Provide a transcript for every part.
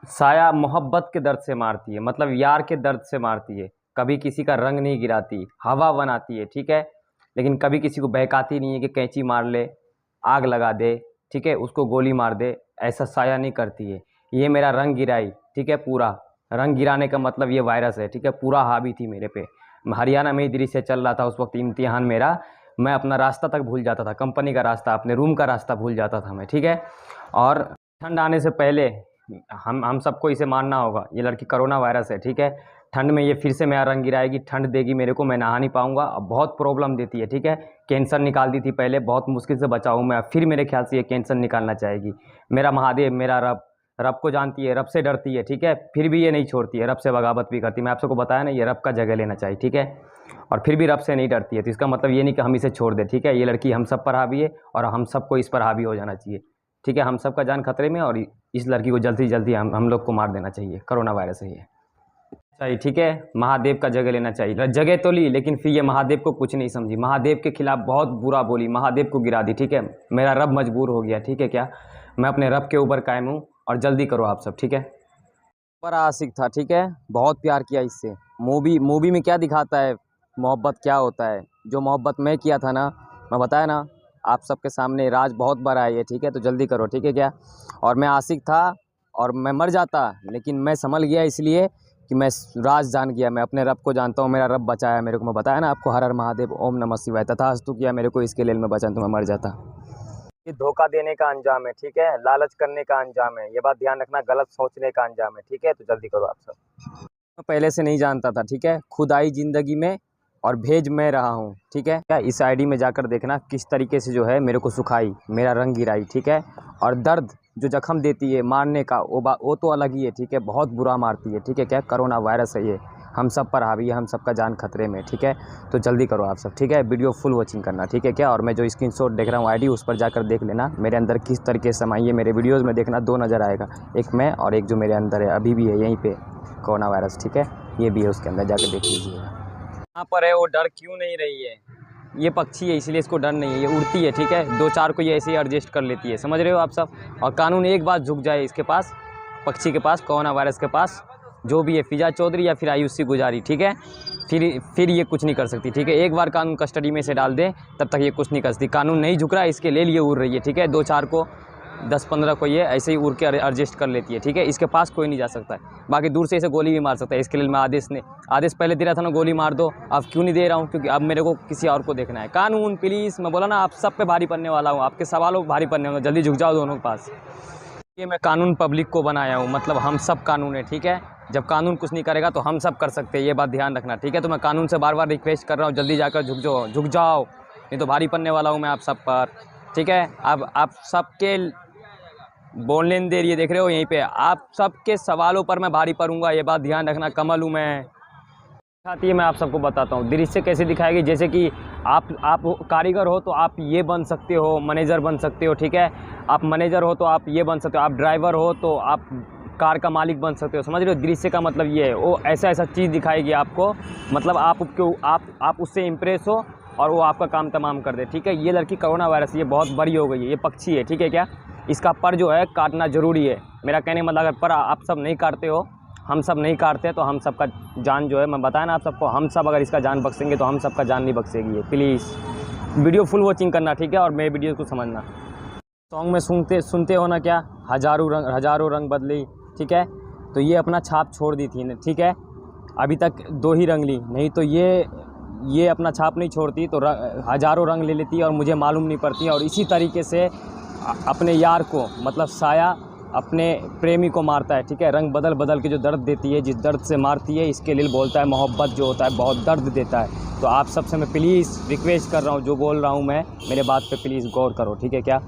साया मोहब्बत के दर्द से मारती है, मतलब यार के दर्द से मारती है। कभी किसी का रंग नहीं गिराती, हवा बनाती है, ठीक है। लेकिन कभी किसी को बहकाती नहीं है कि कैंची मार ले, आग लगा दे, ठीक है, उसको गोली मार दे। ऐसा साया नहीं करती है। ये मेरा रंग गिराई, ठीक है, पूरा रंग गिराने का मतलब ये वायरस है, ठीक है, पूरा हावी थी मेरे पे। मैं हरियाणा में ही दिल्ली से चल रहा था उस वक्त, इम्तिहान मेरा। मैं अपना रास्ता तक भूल जाता था, कंपनी का रास्ता, अपने रूम का रास्ता भूल जाता था मैं, ठीक है। और ठंड आने से पहले हम सबको इसे मानना होगा, ये लड़की कोरोना वायरस है, ठीक है। ठंड में ये फिर से मेरा रंग गिराएगी, ठंड देगी मेरे को, मैं नहा नहीं पाऊंगा। अब बहुत प्रॉब्लम देती है, ठीक है। कैंसर निकाल दी थी पहले, बहुत मुश्किल से बचा हूँ मैं, फिर मेरे ख्याल से ये कैंसर निकालना चाहेगी। मेरा महादेव, मेरा रब, रब को जानती है, रब से डरती है, ठीक है, फिर भी ये नहीं छोड़ती है, रब से बगावत भी करती है। मैं आप सबको बताया ना, ये रब का जगह लेना चाहिए, ठीक है। और फिर भी रब से नहीं डरती है, तो इसका मतलब ये नहीं कि हम इसे छोड़ दें, ठीक है। ये लड़की हम सब पर हावी है और हम सबको इस पर हावी हो जाना चाहिए, ठीक है। हम सबका जान खतरे में, और इस लड़की को जल्दी से जल्दी हम लोग को मार देना चाहिए। कोरोना वायरस है ये, चाहिए, ठीक है। महादेव का जगह लेना चाहिए, जगह तो ली, लेकिन फिर ये महादेव को कुछ नहीं समझी, महादेव के खिलाफ बहुत बुरा बोली, महादेव को गिरा दी, ठीक है। मेरा रब मजबूर हो गया, ठीक है क्या। मैं अपने रब के ऊपर कायम हूँ, और जल्दी करो आप सब, ठीक है। पर आशिक था, ठीक है, बहुत प्यार किया इससे। मूवी में क्या दिखाता है, मोहब्बत क्या होता है, जो मोहब्बत मैं किया था ना, मैं बताया ना आप सबके सामने, राज बहुत बड़ा है ये, ठीक है। तो जल्दी करो, ठीक है क्या। और मैं आशिक था, और मैं मर जाता, लेकिन मैं संभल गया इसलिए कि मैं राज जान गया, मैं अपने रब को जानता हूँ, मेरा रब बचाया मेरे को। मैं बताया ना आपको, हर हर महादेव, ओम नमः शिवाय, तथास्तु किया मेरे को, इसके लिए मैं बचा तो मैं मर जाता। ये धोखा देने का अंजाम है, ठीक है, लालच करने का अंजाम है, ये बात ध्यान रखना, गलत सोचने का अंजाम है, ठीक है। तो जल्दी करो आप सब। मैं पहले से नहीं जानता था, ठीक है, खुद आई जिंदगी में और भेज मैं रहा हूँ, ठीक है क्या। इस आईडी में जाकर देखना किस तरीके से जो है मेरे को सुखाई, मेरा रंग गिराई, ठीक है। और दर्द जो जख्म देती है मारने का, वो तो अलग ही है, ठीक है, बहुत बुरा मारती है, ठीक है क्या। कोरोना वायरस है ये, हम सब पर हावी है, हम सबका जान खतरे में, ठीक है। तो जल्दी करो आप सब, ठीक है, वीडियो फुल वॉचिंग करना, ठीक है क्या। और मैं जो स्क्रीनशॉट देख रहा हूँ आईडी, उस पर जाकर देख लेना मेरे अंदर किस तरीके से समाई है। मेरे वीडियोस में देखना, दो नज़र आएगा, एक मैं और एक जो मेरे अंदर है, अभी भी है यहीं पे कोरोना वायरस, ठीक है, ये भी है, उसके अंदर जाकर देख लीजिएगा। यहाँ पर है, वो डर क्यों नहीं रही है, ये पक्षी है इसलिए इसको डर नहीं है, ये उड़ती है, ठीक है, दो चार को ये ऐसे ही एडजस्ट कर लेती है, समझ रहे हो आप सब। और कानून एक बार झुक जाए इसके पास, पक्षी के पास, कोरोना वायरस के पास, जो भी है, फिजा चौधरी या फिर आयुषी गुजारी, ठीक है, फिर ये कुछ नहीं कर सकती, ठीक है। एक बार कानून कस्टडी में से डाल दे, तब तक ये कुछ नहीं कर सकती। कानून नहीं झुक रहा है, इसके ले लिए उड़ रही है, ठीक है। दो चार को, 10-15 को ये ऐसे ही उड़ के एडजस्ट कर लेती है, ठीक है। इसके पास कोई नहीं जा सकता है, बाकी दूर से इसे गोली भी मार सकता है। इसके लिए मैं आदेश पहले दे रहा था ना, गोली मार दो, अब क्यों नहीं दे रहा हूँ, क्योंकि अब मेरे को किसी और को देखना है। कानून प्लीज़, मैं बोला ना आप सब पे भारी पड़ने वाला हूँ, आपके सवालों पर भारी पड़ने वाला, जल्दी झुक जाओ दोनों के पास। ये मैं कानून पब्लिक को बनाया हूँ, मतलब हम सब कानून है, ठीक है। जब कानून कुछ नहीं करेगा तो हम सब कर सकते हैं, ये बात ध्यान रखना, ठीक है। तो मैं कानून से बार बार रिक्वेस्ट कर रहा हूँ, जल्दी जाकर झुक जाओ, नहीं तो भारी पड़ने वाला हूँ मैं आप सब पर, ठीक है। अब आप सबके बोलने दे रही है, देख रहे हो यहीं पे, आप सबके सवालों पर मैं भारी पड़ूंगा, ये बात ध्यान रखना। कमल हूँ मैं, दिखाती है, मैं आप सबको बताता हूँ दृश्य कैसे दिखाएगी। जैसे कि आप कारीगर हो तो आप ये बन सकते हो, मैनेजर बन सकते हो, ठीक है। आप मैनेजर हो तो आप ये बन सकते हो, आप ड्राइवर हो तो आप कार का मालिक बन सकते हो, समझ रहे हो। दृश्य का मतलब ये है, वो ऐसा चीज़ दिखाएगी आपको, मतलब आप उससे इम्प्रेस हो और वो आपका काम तमाम कर दे, ठीक है। ये लड़की कोरोना वायरस, ये बहुत बड़ी हो गई है, ये पक्षी है, ठीक है क्या। इसका पर जो है काटना ज़रूरी है, मेरा कहने का मतलब, अगर पर आप सब नहीं काटते हो, हम सब नहीं काटते, तो हम सबका जान जो है, मैं बताया ना आप सबको, हम सब अगर इसका जान बख्शेंगे तो हम सबका जान नहीं बख्शेगी। प्लीज़ वीडियो फुल वॉचिंग करना, ठीक है, और मेरे वीडियो को समझना। सॉन्ग में सुनते हो ना क्या, हज़ारों रंग बदली, ठीक है। तो ये अपना छाप छोड़ दी थी, ठीक है, अभी तक 2 ही रंग ली, नहीं तो ये अपना छाप नहीं छोड़ती तो हज़ारों रंग ले लेती और मुझे मालूम नहीं पड़ती। और इसी तरीके से अपने यार को, मतलब साया अपने प्रेमी को मारता है, ठीक है। रंग बदल बदल के जो दर्द देती है, जिस दर्द से मारती है, इसके लिए बोलता है मोहब्बत जो होता है बहुत दर्द देता है। तो आप सबसे मैं प्लीज़ रिक्वेस्ट कर रहा हूँ, जो बोल रहा हूँ मैं, मेरे बात पे प्लीज़ गौर करो, ठीक है क्या।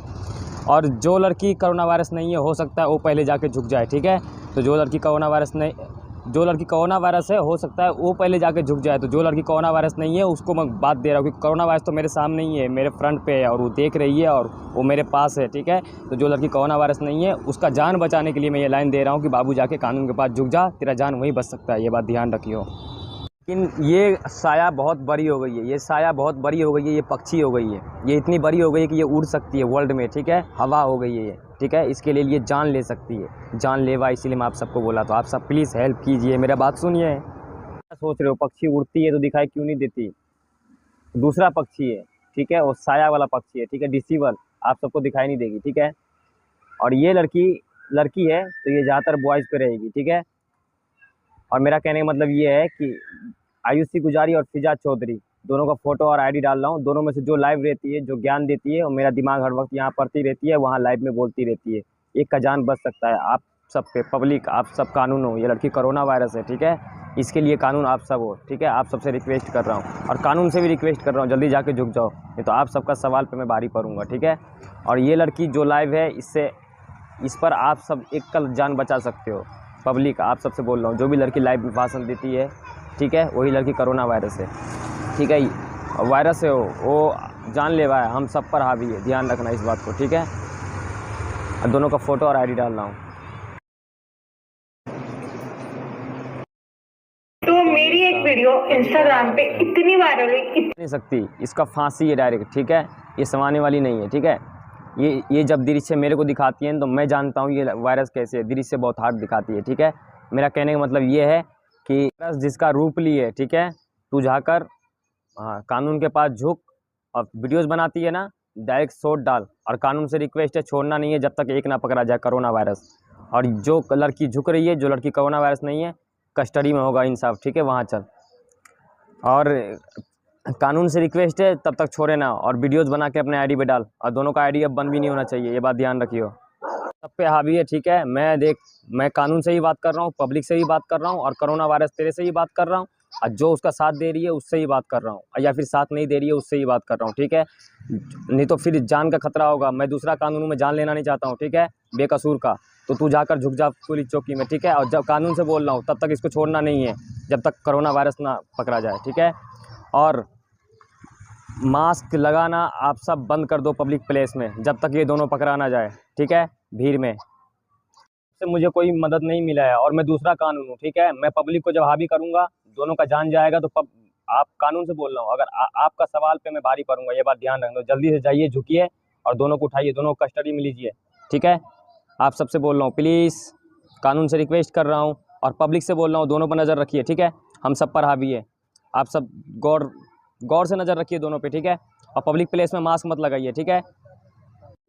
और जो लड़की कोरोना वायरस नहीं है, हो सकता है वो पहले जाके झुक जाए, ठीक है। तो जो लड़की कोरोना वायरस है, हो सकता है वो पहले जाके झुक जाए। तो जो लड़की कोरोना वायरस नहीं है, उसको मैं बात दे रहा हूँ, क्योंकि कोरोना वायरस तो मेरे सामने ही है, मेरे फ्रंट पे है, और वो देख रही है और वो मेरे पास है, ठीक है। तो जो लड़की कोरोना वायरस नहीं है, उसका जान बचाने के लिए मैं ये लाइन दे रहा हूँ कि बाबू जाके कानून के पास झुक जा, तेरा जान वहीं बच सकता है, ये बात ध्यान रखियो। लेकिन ये साया बहुत बड़ी हो गई है, ये साया बहुत बड़ी हो गई है, ये पक्षी हो गई है, ये इतनी बड़ी हो गई है कि ये उड़ सकती है वर्ल्ड में, ठीक है। हवा हो गई है ये, ठीक है। इसके लिए ये जान ले सकती है, जानलेवा, इसीलिए मैं आप सबको बोला। तो आप सब प्लीज़ हेल्प कीजिए, मेरा बात सुनिए। क्या सोच रहे हो, पक्षी उड़ती है तो दिखाई क्यों नहीं देती? दूसरा पक्षी है, ठीक है, वो साया वाला पक्षी है, ठीक है, डिसीबल, आप सबको दिखाई नहीं देगी, ठीक है। और ये लड़की लड़की है तो ये ज़्यादातर बॉयज़ पे रहेगी, ठीक है। और मेरा कहने का मतलब ये है कि आयुषी गुजारी और फिजा चौधरी दोनों का फ़ोटो और आईडी डाल रहा हूँ। दोनों में से जो लाइव रहती है, जो ज्ञान देती है, और मेरा दिमाग हर वक्त यहाँ पढ़ती रहती है, वहाँ लाइव में बोलती रहती है, एक का जान बच सकता है। आप सब पे पब्लिक, आप सब कानून हो, ये लड़की कोरोना वायरस है, ठीक है। इसके लिए कानून आप सब हो, ठीक है। आप सबसे रिक्वेस्ट कर रहा हूँ और कानून से भी रिक्वेस्ट कर रहा हूँ, जल्दी जाके झुक जाओ, नहीं तो आप सबका सवाल पे मैं भारी पड़ूंगा, ठीक है। और ये लड़की जो लाइव है, इस पर आप सब एक कल जान बचा सकते हो। पब्लिक, आप सबसे बोल रहा हूँ, जो भी लड़की लाइव में भाषण देती है, ठीक है, वही लड़की कोरोना वायरस है, ठीक है। वायरस है वो जानलेवा है, हम सब पर हावी है, ध्यान रखना इस बात को, ठीक है। और दोनों का फ़ोटो और आईडी डाल रहा हूँ। तो मेरी एक वीडियो इंस्टाग्राम पे इतनी वायरल हुई, नहीं सकती, इसका फांसी है डायरेक्ट, ठीक है। ये समाने वाली नहीं है, ठीक है। ये जब दृश्य मेरे को दिखाती है तो मैं जानता हूँ ये वायरस कैसे है, दृश्य बहुत हार्ड दिखाती है, ठीक है। मेरा कहने का मतलब ये है कि वायरस जिसका रूप ली है, ठीक है, तू जाकर हाँ कानून के पास झुक, और वीडियोस बनाती है ना, डायरेक्ट शॉट डाल। और कानून से रिक्वेस्ट है, छोड़ना नहीं है जब तक एक ना पकड़ा जाए कोरोना वायरस। और जो लड़की झुक रही है, जो लड़की कोरोना वायरस नहीं है, कस्टडी में होगा इंसाफ, ठीक है, वहाँ चल। और कानून से रिक्वेस्ट है, तब तक छोड़े ना, और वीडियोस बना के अपने आईडी पे डाल। और दोनों का आईडी अब बंद भी नहीं होना चाहिए, ये बात ध्यान रखियो। सब पे हावी है, ठीक है। मैं कानून से ही बात कर रहा हूँ, पब्लिक से ही बात कर रहा हूँ, और कोरोना वायरस तेरे से ही बात कर रहा हूँ। और जो उसका साथ दे रही है उससे ही बात कर रहा हूँ, या फिर साथ नहीं दे रही है उससे ही बात कर रहा हूँ, ठीक है। नहीं तो फिर जान का खतरा होगा। मैं दूसरा कानून में जान लेना नहीं चाहता हूँ, ठीक है, बेकसूर का। तो तू जाकर झुक जा पुलिस चौकी में, ठीक है। और जब कानून से बोल रहा हूँ, तब तक इसको छोड़ना नहीं है जब तक कोरोना वायरस ना पकड़ा जाए, ठीक है। और मास्क लगाना आप सब बंद कर दो पब्लिक प्लेस में, जब तक ये दोनों पकड़ा ना जाए, ठीक है, भीड़ में। से मुझे कोई मदद नहीं मिला है, और मैं दूसरा कानून हूँ, ठीक है। मैं पब्लिक को जब हावी करूँगा, दोनों का जान जाएगा, तो आप कानून से बोल रहा हूँ, अगर आपका सवाल पे मैं भारी पड़ूंगा, ये बात ध्यान रखना। जल्दी से जाइए, झुकिए, और दोनों को उठाइए, दोनों को कस्टडी में लीजिए, ठीक है। आप सबसे बोल रहा हूँ, प्लीज़, कानून से रिक्वेस्ट कर रहा हूँ, और पब्लिक से बोल रहा हूँ, दोनों पर नज़र रखिए, ठीक है। हम सब पर हावी है, आप सब गौर से नज़र रखिए दोनों पे, ठीक है। और पब्लिक प्लेस में मास्क मत लगाइए, ठीक है।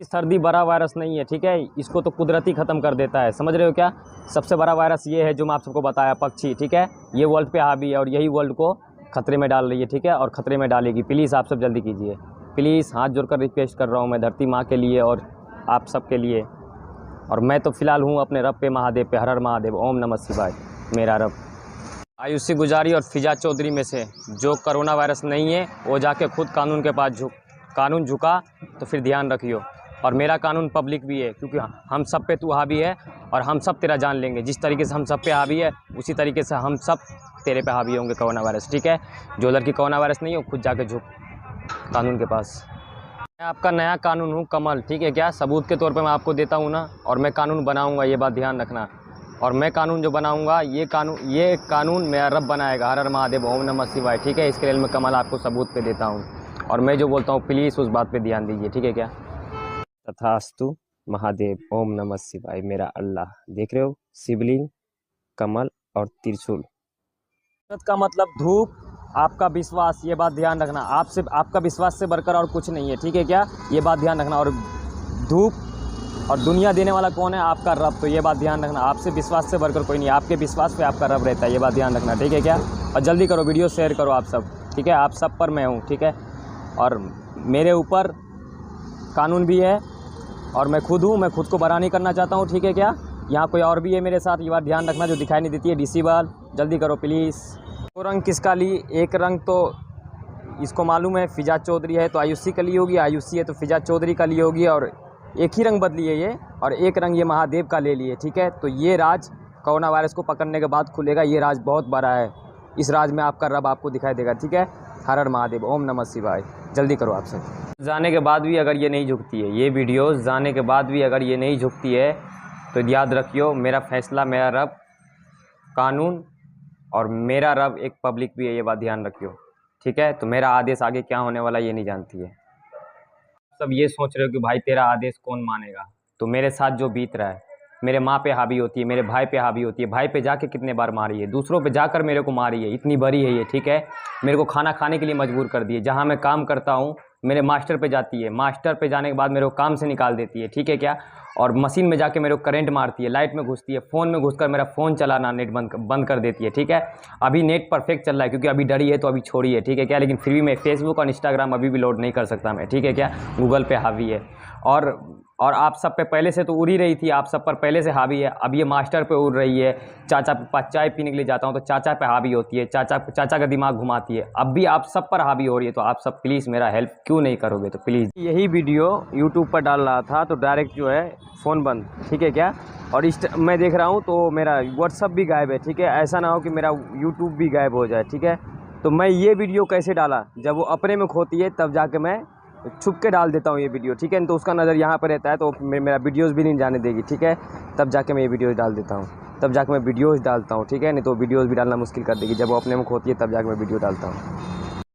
सर्दी बड़ा वायरस नहीं है, ठीक है, इसको तो कुदरती ख़त्म कर देता है, समझ रहे हो क्या। सबसे बड़ा वायरस ये है जो मैं आप सबको बताया, पक्षी, ठीक है। ये वर्ल्ड पे हावी है, और यही वर्ल्ड को खतरे में डाल रही है, ठीक है, और ख़तरे में डालेगी। प्लीज़ आप सब जल्दी कीजिए, प्लीज़, हाथ जोड़कर रिक्वेस्ट कर रहा हूँ मैं, धरती माँ के लिए और आप सब के लिए। और मैं तो फ़िलहाल हूँ अपने रब पे, महादेव पे, हर हर महादेव, ओम नमः शिवाय, मेरा रब। आयुषी गुजारी और फिजा चौधरी में से जो कोरोना वायरस नहीं है, वो जाके खुद कानून के पास कानून झुका तो फिर ध्यान रखियो। और मेरा कानून पब्लिक भी है, क्योंकि हम सब पे तू हावी है, और हम सब तेरा जान लेंगे। जिस तरीके से हम सब पे हावी है, उसी तरीके से हम सब तेरे पे हावी होंगे कोरोना वायरस, ठीक है। जो लड़की कोरोना वायरस नहीं है, वो खुद जाके झुक कानून के पास। मैं आपका नया कानून हूँ, कमल, ठीक है क्या, सबूत के तौर पे मैं आपको देता हूँ ना। और मैं कानून बनाऊँगा, ये बात ध्यान रखना। और मैं कानून जो बनाऊँगा, ये कानून मेरा रब बनाएगा, हर हर महादेव, ओम नमः शिवाय, ठीक है। इसके लिए मैं कमल आपको सबूत पे देता हूँ, और मैं जो बोलता हूँ प्लीज़ उस बात पे ध्यान दीजिए, ठीक है क्या। तथास्तु महादेव, ओम नमः शिवाय, मेरा अल्लाह। देख रहे हो, शिवलिंग, कमल और त्रिशूल का मतलब धूप, आपका विश्वास, ये बात ध्यान रखना। आपका विश्वास से बढ़कर और कुछ नहीं है, ठीक है क्या, ये बात ध्यान रखना। और धूप और दुनिया देने वाला कौन है, आपका रब, तो ये बात ध्यान रखना। आपसे विश्वास से बढ़कर कोई नहीं, आपके विश्वास पे आपका रब रहता है, ये बात ध्यान रखना, ठीक है क्या। और जल्दी करो, वीडियो शेयर करो आप सब, ठीक है। आप सब पर मैं हूँ, ठीक है। और मेरे ऊपर कानून भी है, और मैं खुद हूँ, मैं खुद को बड़ा नहीं करना चाहता हूँ, ठीक है क्या। यहाँ कोई और भी है मेरे साथ, ये बात ध्यान रखना, जो दिखाई नहीं देती है, डिसेबल। जल्दी करो प्लीज़। दो रंग किसका ली, एक रंग तो इसको मालूम है, फिजा चौधरी है तो आयुषी का ली होगी, आयुषी है तो फिजा चौधरी का ली होगी, और एक ही रंग बदली है ये, और एक रंग ये महादेव का ले लिए, ठीक है। तो ये राज कोरोना वायरस को पकड़ने के बाद खुलेगा, ये राज बहुत बड़ा है, इस राज में आपका रब आपको दिखाई देगा, ठीक है। हर हर महादेव, ओम नमः शिवाय। जल्दी करो आप सब। जाने के बाद भी अगर ये नहीं झुकती है, ये वीडियोस जाने के बाद भी अगर ये नहीं झुकती है, तो याद रखियो, मेरा फैसला, मेरा रब, कानून और मेरा रब एक पब्लिक भी है, ये बात ध्यान रखियो, ठीक है। तो मेरा आदेश आगे क्या होने वाला ये नहीं जानती है। सब ये सोच रहे हो कि भाई तेरा आदेश कौन मानेगा, तो मेरे साथ जो बीत रहा है, मेरे माँ पे हावी होती है, मेरे भाई पे हावी होती है, भाई पे जाके कितने बार मारी है, दूसरों पे जाकर मेरे को मारी है, इतनी बड़ी है ये, ठीक है। मेरे को खाना खाने के लिए मजबूर कर दिए, जहाँ मैं काम करता हूँ मेरे मास्टर पे जाती है, मास्टर पे जाने के बाद मेरे को काम से निकाल देती है, ठीक है क्या। और मशीन में जाके मेरे को करंट मारती है, लाइट में घुसती है, फ़ोन में घुसकर मेरा फ़ोन चलाना नेट बंद कर देती है, ठीक है। अभी नेट परफेक्ट चल रहा है क्योंकि अभी डरी है तो अभी छोड़ी है, ठीक है क्या। लेकिन फिर भी मैं फेसबुक और इंस्टाग्राम अभी भी लोड नहीं कर सकता मैं, ठीक है क्या। गूगल पे हावी है। और आप सब पे पहले से तो उड़ ही रही थी, आप सब पर पहले से हावी है। अब ये मास्टर पे उड़ रही है, चाचा के पास चाय पीने के लिए जाता हूँ तो चाचा पे हावी होती है, चाचा का दिमाग घुमाती है। अब भी आप सब पर हावी हो रही है, तो आप सब प्लीज़ मेरा हेल्प क्यों नहीं करोगे, तो प्लीज़। यही वीडियो यूट्यूब पर डाल रहा था तो डायरेक्ट जो है फ़ोन बंद, ठीक है क्या। और मैं देख रहा हूँ तो मेरा व्हाट्सअप भी गायब है, ठीक है। ऐसा ना हो कि मेरा यूट्यूब भी गायब हो जाए, ठीक है। तो मैं ये वीडियो कैसे डाला, जब वो अपने में खोती है तब जाके मैं छुप के डाल देता हूँ ये वीडियो, ठीक है। तो उसका नज़र यहाँ पर रहता है तो मेरा वीडियोज़ भी नहीं जाने देगी, ठीक है। तब जाके मैं ये वीडियोज़ डाल देता हूँ, तब जाके मैं वीडियोज़ डालता हूँ, ठीक है। नहीं तो वीडियोज़ भी डालना मुश्किल कर देगी, जब वो अपने में खोती है तब जाके मैं वीडियो डालता हूँ।